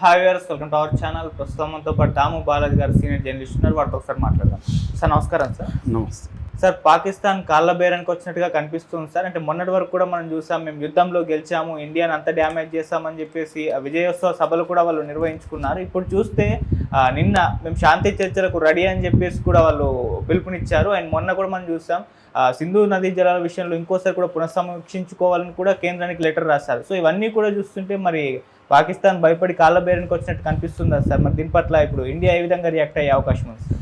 Hi viewers, welcome to our channel. ప్రస్తుతం మనతో పాటు దాము బాలాజీ గారు సీనియర్ జర్నలిస్ట్ ఉన్నారు. వాటితో ఒకసారి మాట్లాడదాం. సార్ నమస్కారం. సార్ నమస్తే సార్, పాకిస్తాన్ కాళ్ళ బేరానికి వచ్చినట్టుగా కనిపిస్తుంది సార్. అంటే మొన్నటి వరకు కూడా మనం చూసాం, మేము యుద్ధంలో గెలిచాము, ఇండియాని అంత డ్యామేజ్ చేస్తామని చెప్పేసి ఆ విజయోత్సవ సభలు కూడా వాళ్ళు నిర్వహించుకున్నారు. ఇప్పుడు చూస్తే నిన్న మేము శాంతి చర్చలకు రెడీ అని చెప్పేసి కూడా వాళ్ళు పిలుపునిచ్చారు. అండ్ మొన్న కూడా మనం చూసాం, సింధు నదీ జలాల విషయంలో ఇంకోసారి కూడా పునఃసమీక్షించుకోవాలని కూడా కేంద్రానికి లెటర్ రాశారు. సో ఇవన్నీ కూడా చూస్తుంటే మరి పాకిస్తాన్ భయపడి కాళ్ళ బేరానికి వచ్చినట్టు కనిపిస్తుందా సార్? మరి దీని పట్ల ఇప్పుడు ఇండియా ఏ విధంగా రియాక్ట్ అయ్యే అవకాశం ఉంది సార్?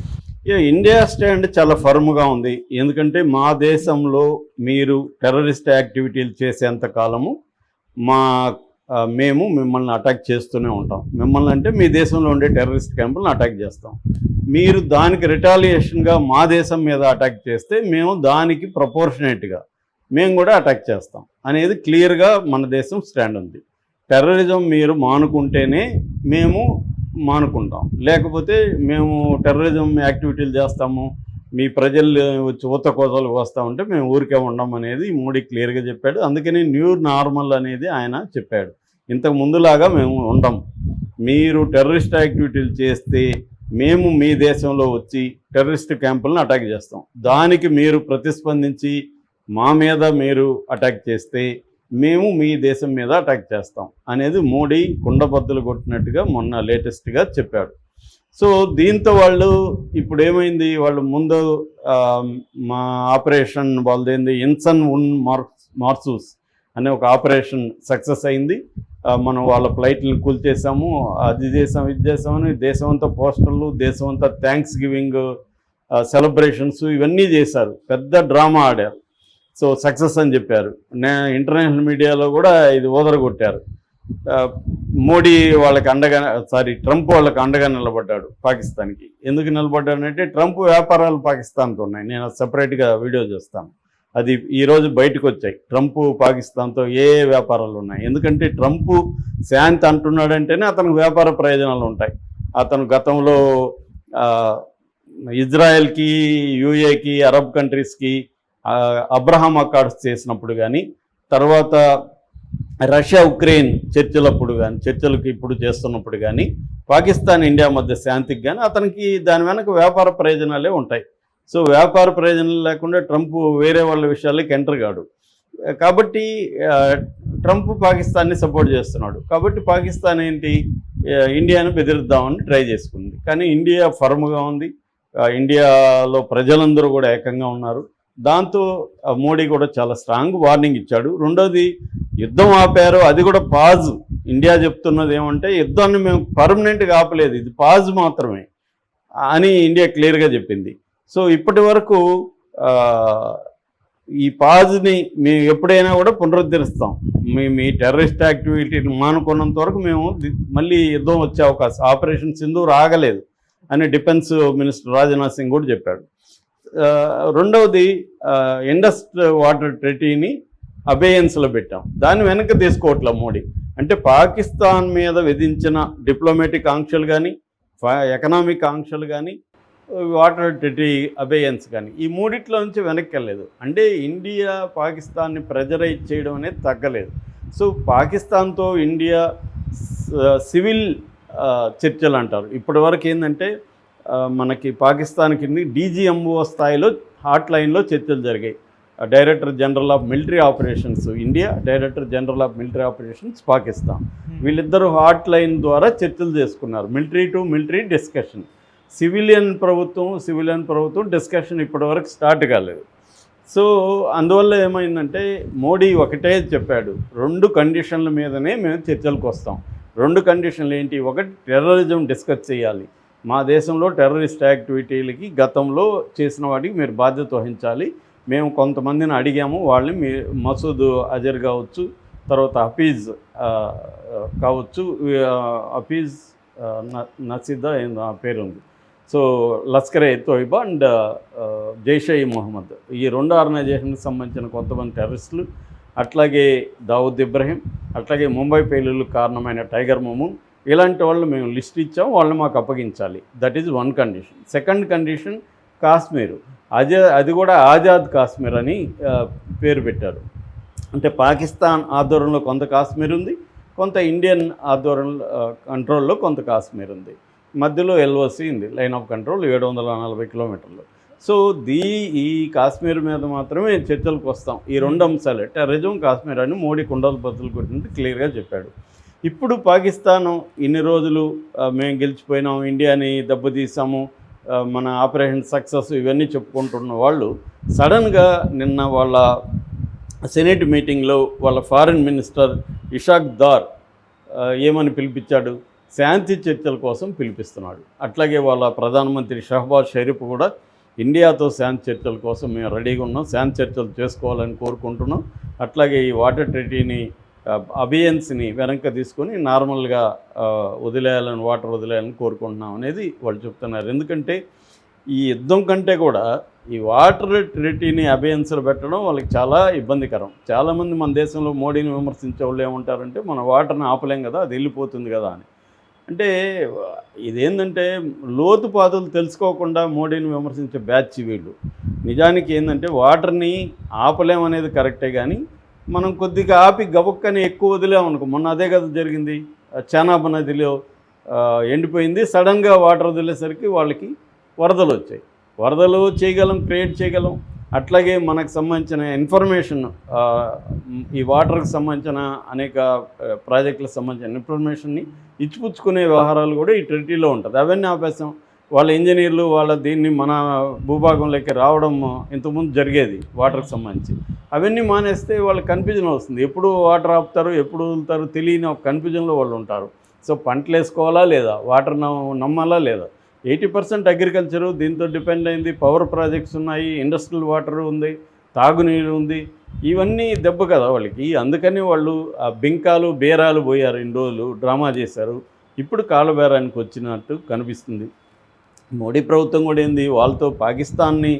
ఇండియా స్టాండ్ చాలా ఫర్మ్గా ఉంది. ఎందుకంటే మా దేశంలో మీరు టెర్రరిస్ట్ యాక్టివిటీలు చేసేంత కాలము మేము మిమ్మల్ని అటాక్ చేస్తూనే ఉంటాం. మిమ్మల్ని అంటే మీ దేశంలో ఉండే టెర్రరిస్ట్ క్యాంపులను అటాక్ చేస్తాం. మీరు దానికి రిటాలియేషన్గా మా దేశం మీద అటాక్ చేస్తే మేము దానికి ప్రపోర్షనేట్గా మేము కూడా అటాక్ చేస్తాం అనేది క్లియర్గా మన దేశం స్టాండ్ ఉంది. టెర్రరిజం మీరు మానుకుంటేనే మేము మానుకుంటాం, లేకపోతే మేము టెర్రరిజం యాక్టివిటీలు చేస్తాము, మీ ప్రజలు వచ్చి ఊత కోతలు వస్తూ ఉంటే మేము ఊరికే ఉండం అనేది మోడీ క్లియర్గా చెప్పాడు. అందుకని న్యూ నార్మల్ అనేది ఆయన చెప్పాడు. ఇంతకు ముందులాగా మేము ఉండం. మీరు టెర్రరిస్ట్ యాక్టివిటీలు చేస్తే మేము మీ దేశంలో వచ్చి టెర్రరిస్ట్ క్యాంపులను అటాక్ చేస్తాం. దానికి మీరు ప్రతిస్పందించి మా మీద మీరు అటాక్ చేస్తే మేము మీ దేశం మీద అటాక్ చేస్తాం అనేది మోడీ కుండబద్దలు కొట్టినట్టుగా మొన్న లేటెస్ట్గా చెప్పాడు. సో దీంతో వాళ్ళు ఇప్పుడు ఏమైంది, వాళ్ళు ముందు మా ఆపరేషన్ వాళ్ళదేంది ఇన్సన్ ఉన్ మార్సూస్ అనే ఒక ఆపరేషన్ సక్సెస్ అయింది. మనం వాళ్ళ ఫ్లైట్లను కూల్చేసాము, అది చేసాం ఇది చేసామని దేశమంతా పోస్టర్లు, దేశమంతా థ్యాంక్స్ గివింగ్ సెలబ్రేషన్స్ ఇవన్నీ చేశారు. పెద్ద డ్రామా ఆడారు. సో సక్సెస్ అని చెప్పారు. ఇంటర్నేషనల్ మీడియాలో కూడా ఇది ఓదరగొట్టారు. మోడీ వాళ్ళకి అండగా ట్రంప్ వాళ్ళకి అండగా నిలబడ్డాడు పాకిస్తాన్కి. ఎందుకు నిలబడ్డాడంటే ట్రంప్ వ్యాపారాలు పాకిస్తాన్తో ఉన్నాయి. నేను సపరేట్గా వీడియో చేస్తాను. అది ఈరోజు బయటకు వచ్చాయి. ట్రంప్ పాకిస్తాన్తో ఏ వ్యాపారాలు ఉన్నాయి. ఎందుకంటే ట్రంప్ శాంతి అంటున్నాడంటేనే అతనికి వ్యాపార ప్రయోజనాలు ఉంటాయి. అతను గతంలో ఇజ్రాయెల్కి, యూఏకి, అరబ్ కంట్రీస్కి అబ్రహాం అకార్డ్స్ చేసినప్పుడు కానీ, తర్వాత రష్యా ఉక్రెయిన్ చర్చలకు ఇప్పుడు చేస్తున్నప్పుడు కానీ, పాకిస్తాన్ ఇండియా మధ్య శాంతికి కానీ అతనికి దాని వెనక వ్యాపార ప్రయోజనాలే ఉంటాయి. సో వ్యాపార ప్రయోజనాలు లేకుండా ట్రంప్ వేరే వాళ్ళ విషయాలకి ఎంటర్ కాడు. కాబట్టి ట్రంప్ పాకిస్తాన్ని సపోర్ట్ చేస్తున్నాడు. కాబట్టి పాకిస్తాన్ ఏంటి, ఇండియాను బెదిరిద్దామని ట్రై చేసుకుంది. కానీ ఇండియా ఫర్మ్గా ఉంది. ఇండియాలో ప్రజలందరూ కూడా ఏకంగా ఉన్నారు. దాంతో మోడీ కూడా చాలా స్ట్రాంగ్ వార్నింగ్ ఇచ్చాడు. రెండోది, యుద్ధం ఆపారు, అది కూడా పాజ్. ఇండియా చెప్తున్నది ఏమంటే యుద్ధాన్ని మేము పర్మనెంట్గా ఆపలేదు, ఇది పాజ్ మాత్రమే అని ఇండియా క్లియర్గా చెప్పింది. సో ఇప్పటి వరకు ఈ పాజ్ని మేము ఎప్పుడైనా కూడా పునరుద్ధరిస్తాం. మీ టెర్రరిస్ట్ యాక్టివిటీని మానుకున్నంత వరకు మేము మళ్ళీ యుద్ధం వచ్చే అవకాశం, ఆపరేషన్ సింధూర్ ఆగలేదు అని డిఫెన్స్ మినిస్టర్ రాజ్నాథ్ సింగ్ కూడా చెప్పాడు. రెండవది, ఇండస్ వాటర్ ట్రెటీని అబేయన్స్లో పెట్టాం. దాన్ని వెనక్కి తీసుకోవట్లే మోడీ. అంటే పాకిస్తాన్ మీద విధించిన డిప్లొమాటిక్ ఆంక్షలు కానీ, ఎకనామిక్ ఆంక్షలు కానీ, వాటర్ ట్రెటీ అబేయన్స్ కానీ, ఈ మూడిట్లో నుంచి వెనక్కి వెళ్ళలేదు. అంటే ఇండియా పాకిస్తాన్ని ప్రెజరైజ్ చేయడం అనేది తగ్గలేదు. సో పాకిస్తాన్తో ఇండియా సివిల్ చర్చలు అంటారు. ఇప్పటి వరకు ఏంటంటే మనకి పాకిస్తాన్ కింద డీజీఎంఓ స్థాయిలో హాట్ లైన్లో చర్చలు జరిగాయి. Director general of military operations India, director general of military operations Pakistan, వీళ్ళిద్దరూ హాట్ లైన్ ద్వారా చర్చలు చేసుకున్నారు. Military to military discussion. Civilian ప్రభుత్వం డిస్కషన్ ఇప్పటివరకు స్టార్ట్ కాలేదు. సో అందువల్ల ఏమైందంటే మోడీ ఒకటే చెప్పాడు, 2 కండిషన్ల మీదనే మేము చర్చలకు వస్తాం. 2 కండిషన్లు ఏంటి? ఒకటి, టెర్రరిజం డిస్కస్ చేయాలి. మా దేశంలో టెర్రరిస్ట్ యాక్టివిటీలకి గతంలో చేసిన వాటికి మీరు బాధ్యత వహించాలి. మేము కొంతమందిని అడిగాము, వాళ్ళని మసూద్ అజర్ కావచ్చు, తర్వాత హఫీజ్ కావచ్చు, హఫీజ్ నసీదా ఆ పేరు ఉంది. సో లష్కరే తోయిబా అండ్ జైషే మొహమ్మద్, ఈ 2 ఆర్గనైజేషన్కి సంబంధించిన కొంతమంది టెర్రరిస్టులు, అట్లాగే దావుద్ ఇబ్రహీం, అట్లాగే ముంబై పేలుళ్లకు కారణమైన టైగర్ మమూన్, ఇలాంటి వాళ్ళు మేము లిస్ట్ ఇచ్చాం, వాళ్ళని మాకు అప్పగించాలి. That is 1 condition. Second condition, Kashmir, అది కూడా ఆజాద్ కాశ్మీర్ అని పేరు పెట్టారు. అంటే పాకిస్తాన్ ఆధ్వర్యంలో కొంత కాశ్మీర్ ఉంది, కొంత ఇండియన్ ఆధ్వర్యంలో కంట్రోల్లో కొంత కాశ్మీర్ ఉంది, మధ్యలో ఎల్ఓసి ఉంది, లైన్ ఆఫ్ కంట్రోల్ 740 కిలోమీటర్లు. సో ఈ కాశ్మీర్ మీద మాత్రమే చర్చలకు వస్తాం. ఈ రెండు అంశాలే టెర్రరిజం, కాశ్మీర్ అని మోడీ కుండలు బద్దలు కొట్టినట్టు క్లియర్గా చెప్పాడు. ఇప్పుడు పాకిస్తాను ఇన్ని రోజులు మేము గెలిచిపోయినాం, ఇండియాని దెబ్బతీసాము, మన ఆపరేషన్ సక్సెస్ ఇవన్నీ చెప్పుకుంటున్న వాళ్ళు సడన్గా నిన్న వాళ్ళ సెనేట్ మీటింగ్లో వాళ్ళ ఫారిన్ మినిస్టర్ ఇషాక్ దార్ ఏమని పిలిపించాడు, శాంతి చర్చల కోసం పిలిపిస్తున్నాడు. అట్లాగే వాళ్ళ ప్రధానమంత్రి షహబాజ్ షరీఫ్ కూడా ఇండియాతో శాంతి చర్చల కోసం మేము రెడీగా ఉన్నాం, శాంతి చర్చలు చేసుకోవాలని కోరుకుంటున్నాం, అట్లాగే ఈ వాటర్ ట్రీటీని అబియన్స్ని వెనక్కి తీసుకొని నార్మల్గా వదిలేయాలని, వాటర్ వదిలేయాలని కోరుకుంటున్నాం అనేది వాళ్ళు చెప్తున్నారు. ఎందుకంటే ఈ యుద్ధం కంటే కూడా ఈ వాటర్ ట్రీటీని అబియన్స్లో పెట్టడం వాళ్ళకి చాలా ఇబ్బందికరం. చాలామంది మన దేశంలో మోడీని విమర్శించే వాళ్ళు ఏమంటారంటే మన వాటర్ని ఆపలేం కదా, అది వెళ్ళిపోతుంది కదా అని. అంటే ఇదేంటంటే లోతుపాతులు తెలుసుకోకుండా మోడీని విమర్శించే బ్యాచ్ వీళ్ళు. నిజానికి ఏంటంటే వాటర్ని ఆపలేమనేది కరెక్టే, కానీ మనం కొద్దిగా ఆపి గబుక్కని ఎక్కువ వదిలేమనుకో, మొన్న అదే కదా జరిగింది, చానాబ్ నదిలో ఎండిపోయింది, సడన్గా వాటర్ వదిలేసరికి వాళ్ళకి వరదలు వచ్చాయి. వరదలు చేయగలం, క్రియేట్ చేయగలం. అట్లాగే మనకు సంబంధించిన ఇన్ఫర్మేషన్, ఈ వాటర్కి సంబంధించిన అనేక ప్రాజెక్టులకు సంబంధించిన ఇన్ఫర్మేషన్ని ఇచ్చిపుచ్చుకునే వ్యవహారాలు కూడా ఈ ట్రిటీలో ఉంటుంది. అవన్నీ ఆపేసాం. వాళ్ళ ఇంజనీర్లు వాళ్ళ దీన్ని మన భూభాగంలోకి రావడం ఇంతకుముందు జరిగేది వాటర్కి సంబంధించి. అవన్నీ మానేస్తే వాళ్ళకి కన్ఫ్యూజన్ వస్తుంది, ఎప్పుడు వాటర్ ఆపుతారు, ఎప్పుడు వదులుతారు తెలియని ఒక కన్ఫ్యూజన్లో వాళ్ళు ఉంటారు. సో పంటలు వేసుకోవాలా లేదా, వాటర్ నమ్మాలా లేదా, 80% అగ్రికల్చరు దీంతో డిపెండ్ అయింది, పవర్ ప్రాజెక్ట్స్ ఉన్నాయి, ఇండస్ట్రియల్ వాటర్ ఉంది, తాగునీరు ఉంది, ఇవన్నీ దెబ్బ కదా వాళ్ళకి. అందుకని వాళ్ళు ఆ బింకాలు బేరాలు పోయారు, ఇన్ని రోజులు డ్రామా చేశారు. ఇప్పుడు కాలబేరానికి వచ్చినట్టు కనిపిస్తుంది. మోడీ ప్రభుత్వం కూడా ఏంది, వాళ్ళతో పాకిస్తాన్ని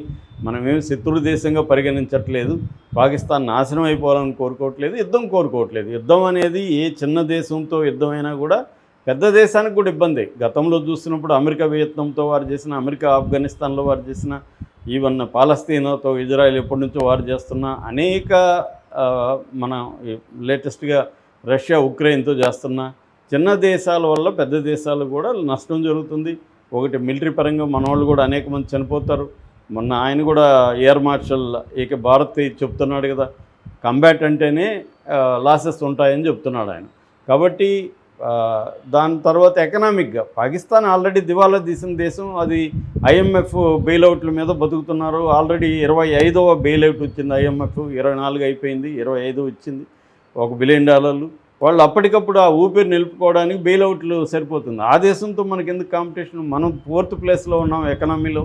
మనమేమి శత్రు దేశంగా పరిగణించట్లేదు, పాకిస్తాన్ నాశనం అయిపోవాలని కోరుకోవట్లేదు, యుద్ధం కోరుకోవట్లేదు. యుద్ధం అనేది ఏ చిన్న దేశంతో యుద్ధమైనా కూడా పెద్ద దేశానికి కూడా ఇబ్బంది. గతంలో చూసినప్పుడు అమెరికా వియత్నంతో వారు చేసిన, అమెరికా ఆఫ్ఘనిస్తాన్లో వారు చేసిన, ఈవెన్ పాలస్తీనాతో ఇజ్రాయెల్ ఎప్పటి నుంచో వారు చేస్తున్న అనేక, మన లేటెస్ట్గా రష్యా ఉక్రెయిన్తో చేస్తున్న చిన్న దేశాల వల్ల పెద్ద దేశాలు కూడా నష్టం జరుగుతుంది. ఒకటి మిలిటరీ పరంగా మన వాళ్ళు కూడా అనేక మంది చనిపోతారు. మొన్న ఆయన కూడా ఎయిర్ మార్షల్ ఏకే భారత్ చెప్తున్నాడు కదా, కంబాట్ అంటేనే లాసెస్ ఉంటాయని చెప్తున్నాడు ఆయన. కాబట్టి దాని తర్వాత ఎకనామిక్గా పాకిస్తాన్ ఆల్రెడీ దివాలా తీసిన దేశం, అది IMF బెయిలౌట్ల మీద బతుకుతున్నారు. ఆల్రెడీ 25వ బెయిలౌట్ వచ్చింది, IMF 24 అయిపోయింది, 25 వచ్చింది, $1 బిలియన్. వాళ్ళు అప్పటికప్పుడు ఆ ఊపిరి నిలుపుకోవడానికి బెయిలౌట్లు సరిపోతుంది. ఆ దేశంతో మనకి ఎందుకు కాంపిటీషన్, మనం 4th ప్లేస్లో ఉన్నాం ఎకనామీలో,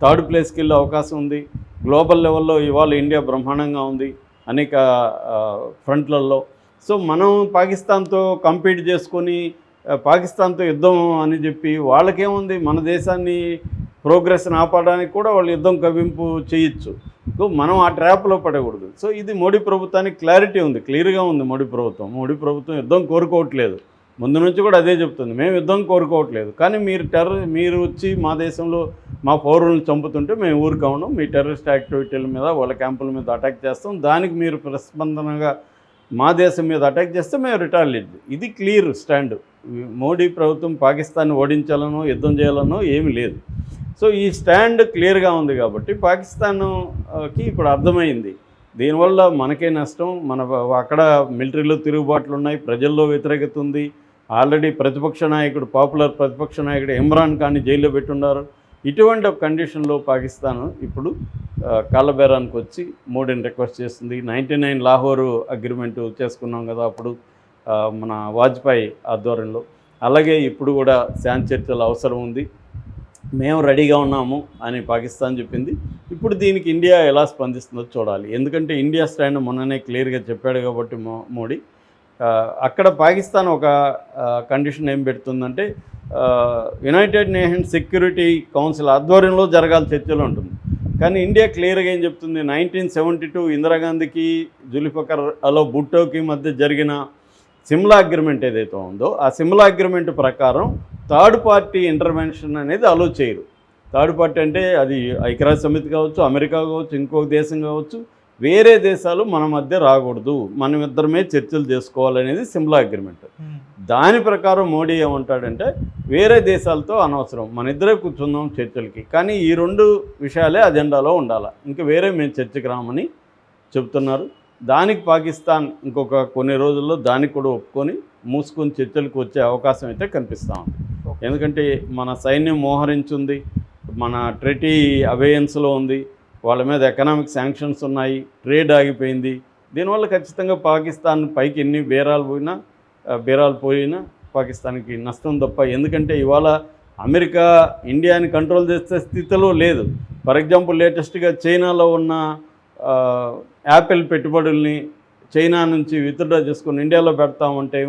3rd ప్లేస్కి వెళ్ళే అవకాశం ఉంది. గ్లోబల్ లెవెల్లో ఇవాళ ఇండియా బ్రహ్మాండంగా ఉంది అనేక ఫ్రంట్లలో. సో మనం పాకిస్తాన్తో కంపీట్ చేసుకొని పాకిస్తాన్తో యుద్ధం అని చెప్పి వాళ్ళకేముంది, మన దేశాన్ని ప్రోగ్రెస్ని ఆపడానికి కూడా వాళ్ళు యుద్ధం కవింపు చేయొచ్చు. సో మనం ఆ ట్రాప్లో పడకూడదు. సో ఇది మోడీ ప్రభుత్వానికి క్లారిటీ ఉంది, క్లియర్గా ఉంది. మోడీ ప్రభుత్వం యుద్ధం కోరుకోవట్లేదు, ముందు నుంచి కూడా అదే చెప్తుంది, మేము యుద్ధం కోరుకోవట్లేదు, కానీ మీరు వచ్చి మా దేశంలో మా పౌరులను చంపుతుంటే మేము ఊరుకోవడం, మీ టెర్రరిస్ట్ యాక్టివిటీల మీద వాళ్ళ క్యాంపుల మీద అటాక్ చేస్తాం, దానికి మీరు ప్రస్పందనగా మా దేశం మీద అటాక్ చేస్తే మేము రిటాలియేట్. ఇది క్లియర్ స్టాండ్. మోడీ ప్రభుత్వం పాకిస్తాన్ని ఓడించాలనో యుద్ధం చేయాలనో ఏమీ లేదు. సో ఈ స్టాండ్ క్లియర్గా ఉంది కాబట్టి పాకిస్తాన్కి ఇప్పుడు అర్థమైంది, దీనివల్ల మనకే నష్టం. అక్కడ మిలిటరీలో తిరుగుబాట్లు ఉన్నాయి, ప్రజల్లో వ్యతిరేకత ఉంది. ఆల్రెడీ పాపులర్ ప్రతిపక్ష నాయకుడు ఇమ్రాన్ ఖాన్ని జైల్లో పెట్టున్నారు. ఇటువంటి ఒక కండిషన్లో పాకిస్తాన్ ఇప్పుడు కాళ్ళబేరానికి వచ్చి మోడీని రిక్వెస్ట్ చేస్తుంది. 99 లాహోరు అగ్రిమెంటు చేసుకున్నాం కదా అప్పుడు మన వాజ్పేయి ఆధ్వర్యంలో, అలాగే ఇప్పుడు కూడా శాంతి చర్చలు అవసరం ఉంది, మేము రెడీగా ఉన్నాము అని పాకిస్తాన్ చెప్పింది. ఇప్పుడు దీనికి ఇండియా ఎలా స్పందిస్తుందో చూడాలి. ఎందుకంటే ఇండియా స్టాండ్ మొన్ననే క్లియర్గా చెప్పాడు కాబట్టి మోడీ. అక్కడ పాకిస్తాన్ ఒక కండిషన్ ఏం పెడుతుందంటే, యునైటెడ్ నేషన్స్ సెక్యూరిటీ కౌన్సిల్ ఆధ్వర్యంలో జరగాలి చర్చలు ఉంటుంది. కానీ ఇండియా క్లియర్గా ఏం చెప్తుంది, 1972 ఇందిరాగాంధీకి జుల్ఫికర్ అలో భుట్టోకి మధ్య జరిగిన సిమ్లా అగ్రిమెంట్ ఏదైతే ఉందో ఆ సిమ్లా అగ్రిమెంట్ ప్రకారం థర్డ్ పార్టీ ఇంటర్వెన్షన్ అనేది అలో చేయరు. థర్డ్ పార్టీ అంటే అది ఐక్యరాజ్య సమితి కావచ్చు, అమెరికా కావచ్చు, ఇంకొక దేశం కావచ్చు, వేరే దేశాలు మన మధ్య రాకూడదు, మనం ఇద్దరమే చర్చలు చేసుకోవాలనేది సిమ్లా అగ్రిమెంట్. దాని ప్రకారం మోడీ ఏమంటాడంటే వేరే దేశాలతో అనవసరం, మన ఇద్దరే కూర్చుందాం చర్చలకి, కానీ ఈ 2 విషయాలే అజెండాలో ఉండాలి, ఇంకా వేరే మేము చర్చకి రామని చెప్తున్నారు. దానికి పాకిస్తాన్ ఇంకొక కొన్ని రోజుల్లో దానికి కూడా ఒప్పుకొని మూసుకొని చర్చలకు వచ్చే అవకాశం అయితే కనిపిస్తూ ఉంది. ఎందుకంటే మన సైన్యం మోహరించింది, మన ట్రెటీ అబేయన్స్లో ఉంది, వాళ్ళ మీద ఎకనామిక్ శాంక్షన్స్ ఉన్నాయి, ట్రేడ్ ఆగిపోయింది. దీనివల్ల ఖచ్చితంగా పాకిస్తాన్ పైకి ఎన్ని బేరాలు పోయినా పాకిస్తాన్కి నష్టం తప్ప. ఎందుకంటే ఇవాళ అమెరికా ఇండియాని కంట్రోల్ చేసే స్థితిలో లేదు. ఫర్ ఎగ్జాంపుల్ లేటెస్ట్గా చైనాలో ఉన్న యాపిల్ పెట్టుబడుల్ని చైనా నుంచి విత్డ్రా చేసుకొని ఇండియాలో పెడతామంటే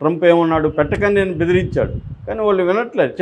ట్రంప్ ఏమన్నాడు, పెట్టకని నేను బెదిరించాడు, కానీ వాళ్ళు వినట్లేదు,